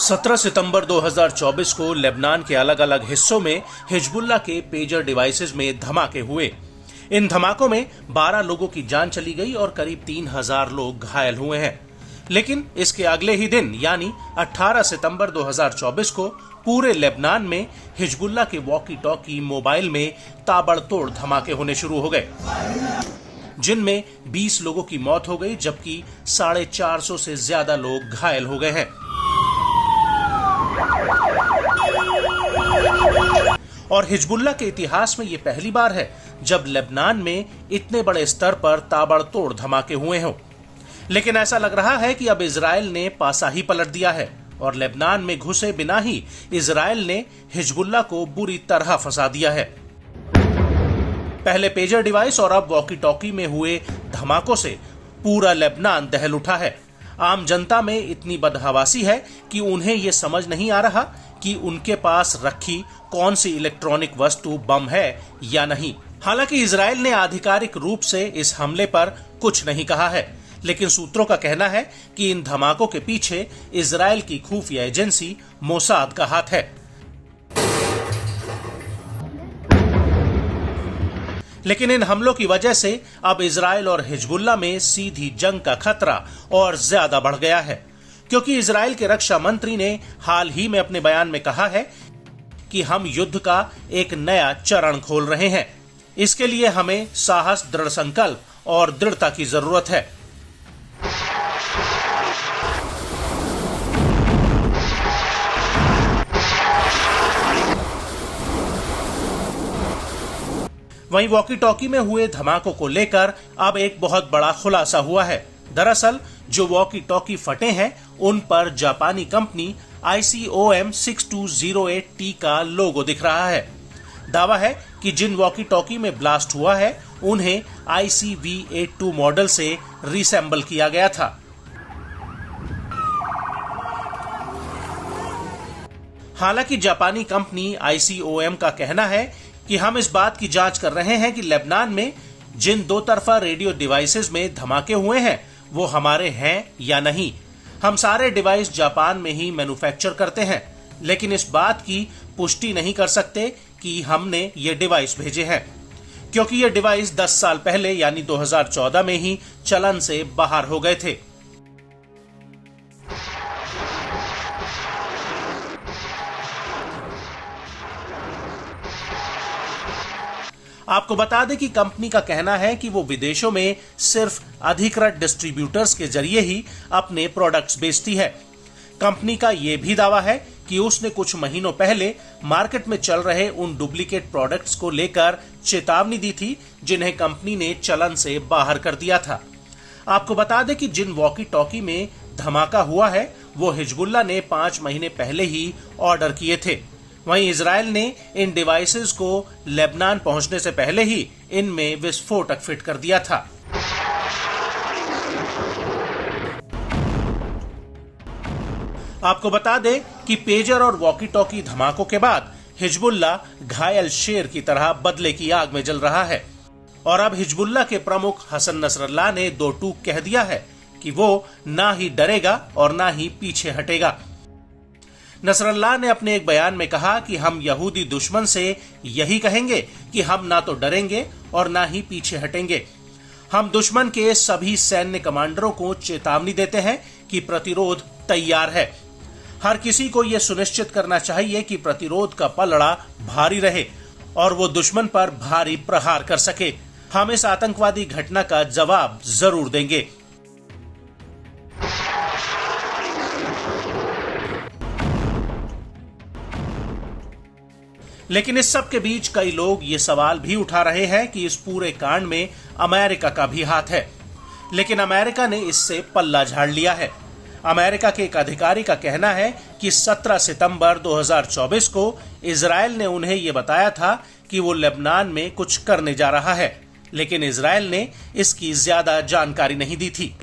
17 सितंबर 2024 को लेबनान के अलग अलग हिस्सों में हिजबुल्लाह के पेजर डिवाइसेस में धमाके हुए। इन धमाकों में 12 लोगों की जान चली गई और करीब 3000 लोग घायल हुए हैं। लेकिन इसके अगले ही दिन यानी 18 सितंबर 2024 को पूरे लेबनान में हिजबुल्लाह के वॉकी टॉकी मोबाइल में ताबड़तोड़ धमाके होने शुरू हो गए, जिनमें 20 लोगों की मौत हो गई जबकि 450 से ज्यादा लोग घायल हो गए हैं। और हिजबुल्लाह के इतिहास में यह पहली बार है जब लेबनान में इतने बड़े स्तर पर ताबड़तोड़ धमाके हुए हों। लेकिन ऐसा लग रहा है कि अब इजराइल ने पासा ही पलट दिया है और लेबनान में घुसे बिना ही इजराइल ने हिजबुल्लाह को बुरी तरह फंसा दिया है। पहले पेजर डिवाइस और अब वॉकी टॉकी में हुए धमाकों से पूरा लेबनान दहल उठा है। आम जनता में इतनी बदहवासी है कि उन्हें यह समझ नहीं आ रहा कि उनके पास रखी कौन सी इलेक्ट्रॉनिक वस्तु बम है या नहीं। हालांकि इजराइल ने आधिकारिक रूप से इस हमले पर कुछ नहीं कहा है, लेकिन सूत्रों का कहना है कि इन धमाकों के पीछे इजराइल की खुफिया एजेंसी मोसाद का हाथ है। लेकिन इन हमलों की वजह से अब इजराइल और हिजबुल्लाह में सीधी जंग का खतरा और ज्यादा बढ़ गया है, क्योंकि इजराइल के रक्षा मंत्री ने हाल ही में अपने बयान में कहा है कि हम युद्ध का एक नया चरण खोल रहे हैं। इसके लिए हमें साहस, दृढ़ संकल्प और दृढ़ता की जरूरत है। वहीं वॉकी टॉकी में हुए धमाकों को लेकर अब एक बहुत बड़ा खुलासा हुआ है। दरअसल जो वॉकी टॉकी फटे हैं उन पर जापानी कंपनी ICOM 6208T का लोगो दिख रहा है। दावा है कि जिन वॉकी टॉकी में ब्लास्ट हुआ है उन्हें ICV82 मॉडल से रिसेंबल किया गया था। हालांकि जापानी कंपनी ICOM का कहना है कि हम इस बात की जांच कर रहे हैं कि लेबनान में जिन दो तरफा रेडियो डिवाइसेस में धमाके हुए हैं वो हमारे हैं या नहीं। हम सारे डिवाइस जापान में ही मैन्युफैक्चर करते हैं, लेकिन इस बात की पुष्टि नहीं कर सकते कि हमने ये डिवाइस भेजे हैं, क्योंकि ये डिवाइस 10 साल पहले यानी 2014 में ही चलन से बाहर हो गए थे। आपको बता दें कि कंपनी का कहना है कि वो विदेशों में सिर्फ अधिकृत डिस्ट्रीब्यूटर्स के जरिए ही अपने प्रोडक्ट्स बेचती है। कंपनी का ये भी दावा है कि उसने कुछ महीनों पहले मार्केट में चल रहे उन डुप्लीकेट प्रोडक्ट्स को लेकर चेतावनी दी थी जिन्हें कंपनी ने चलन से बाहर कर दिया था। आपको बता दें कि जिन वॉकी टॉकी में धमाका हुआ है वो हिजबुल्लाह ने 5 महीने पहले ही ऑर्डर किए थे। वहीं इजराइल ने इन डिवाइसेस को लेबनान पहुंचने से पहले ही इनमें विस्फोटक फिट कर दिया था। आपको बता दें कि पेजर और वॉकी टॉकी धमाकों के बाद हिजबुल्लाह घायल शेर की तरह बदले की आग में जल रहा है और अब हिजबुल्लाह के प्रमुख हसन नसरल्लाह ने दो टूक कह दिया है कि वो ना ही डरेगा और ना ही पीछे हटेगा। नसरल्लाह ने अपने एक बयान में कहा कि हम यहूदी दुश्मन से यही कहेंगे कि हम ना तो डरेंगे और ना ही पीछे हटेंगे। हम दुश्मन के सभी सैन्य कमांडरों को चेतावनी देते हैं कि प्रतिरोध तैयार है। हर किसी को यह सुनिश्चित करना चाहिए कि प्रतिरोध का पलड़ा भारी रहे और वो दुश्मन पर भारी प्रहार कर सके। हम इस आतंकवादी घटना का जवाब जरूर देंगे। लेकिन इस सब के बीच कई लोग ये सवाल भी उठा रहे हैं कि इस पूरे कांड में अमेरिका का भी हाथ है, लेकिन अमेरिका ने इससे पल्ला झाड़ लिया है। अमेरिका के एक अधिकारी का कहना है कि 17 सितंबर 2024 को इजराइल ने उन्हें ये बताया था कि वो लेबनान में कुछ करने जा रहा है, लेकिन इजराइल ने इसकी ज्यादा जानकारी नहीं दी थी।